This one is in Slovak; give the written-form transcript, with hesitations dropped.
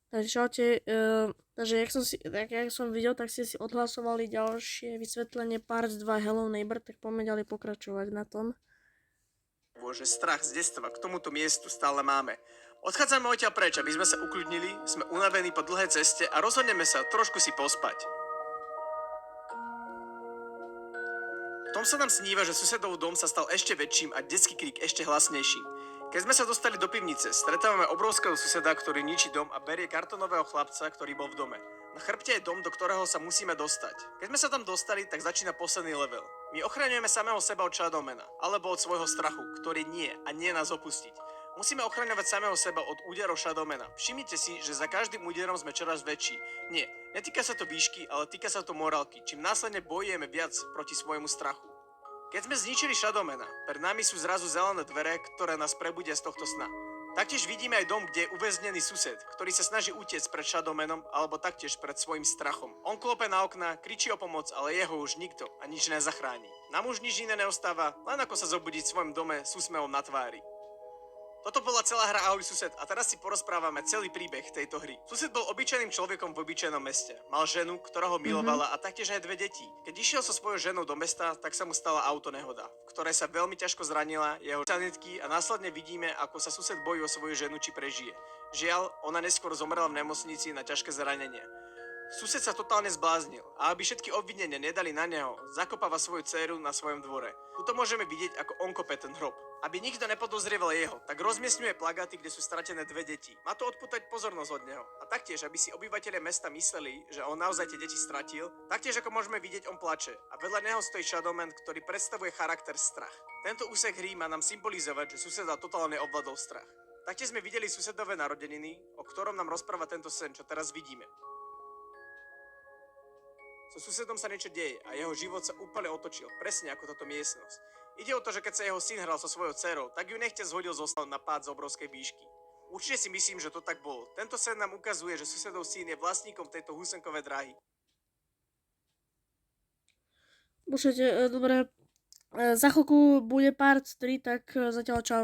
Takže čaute, takže jak som videl, tak ste si odhlasovali ďalšie vysvetlenie Parts 2 Hello Neighbor, tak poďme ďalej pokračovať na tom. Že strach z detstva k tomuto miestu stále máme. Odchádzame odtiaľ preč, aby sme sa ukľudnili, sme unavení po dlhej ceste a rozhodneme sa trošku si pospať. V tom sa nám sníva, že susedov dom sa stal ešte väčším a detský krík ešte hlasnejší. Keď sme sa dostali do pivnice, stretávame obrovského suseda, ktorý ničí dom a berie kartonového chlapca, ktorý bol v dome. Na chrbte je dom, do ktorého sa musíme dostať. Keď sme sa tam dostali, tak začína posledný level. My ochraňujeme samého seba od Shadowmana, alebo od svojho strachu, ktorý nie nás opustiť. Musíme ochraňovať samého seba od úderov Shadowmana. Všimnite si, že za každým úderom sme čoraz väčší. Nie, netýka sa to výšky, ale týka sa to morálky, čím následne bojujeme viac proti svojmu strachu. Keď sme zničili Shadowmana, pred nami sú zrazu zelené dvere, ktoré nás prebudia z tohto sna. Taktiež vidíme aj dom, kde je uväznený sused, ktorý sa snaží utiecť pred Shadowmanom alebo taktiež pred svojim strachom. On klope na okná, kričí o pomoc, ale jeho už nikto a nič nezachráni. Nám už nič iné neostáva, len ako sa zobudiť v svojom dome s úsmevom na tvári. Toto bola celá hra Ahoj sused a teraz si porozprávame celý príbeh tejto hry. Sused bol obyčajným človekom v obyčajnom meste. Mal ženu, ktorá ho milovala a taktiež aj 2 deti. Keď išiel so svojou ženou do mesta, tak sa mu stala autonehoda, v ktorej sa veľmi ťažko zranila jeho sanitky a následne vidíme, ako sa sused bojí o svoju ženu, či prežije. Žiaľ, ona neskôr zomrela v nemocnici na ťažké zranenie. Sused sa totálne zbláznil a aby všetky obvinenia nedali na neho, zakopáva svoju dcéru na svojom dvore. Tuto môžeme vidieť, ako on kope ten hrob. Aby nikto nepodozrieval jeho, tak rozmiestňuje plagáty, kde sú stratené 2 deti. Má to odpútať pozornosť od neho. A taktiež, aby si obyvatelia mesta mysleli, že on naozaj tie deti stratil, taktiež ako môžeme vidieť, on plače. A vedľa neho stojí Shadowman, ktorý predstavuje charakter strach. Tento úsek hry má nám symbolizovať, že suseda totálne ovládol strach. Taktiež sme videli susedové narodeniny, o ktorom nám rozpráva tento sen, čo teraz vidíme. So susedom sa niečo deje a jeho život sa úplne otočil, presne ako táto miestnosť. Ide o to, že keď sa jeho syn hral so svojou dcerou, tak ju nechťa zhodil zo stolu na pád z obrovskej výšky. Určite si myslím, že to tak bolo. Tento sen nám ukazuje, že susedov syn je vlastníkom tejto húsenkovej dráhy. Počujete, dobre, za chvíľku bude part 3, tak zatiaľ čau.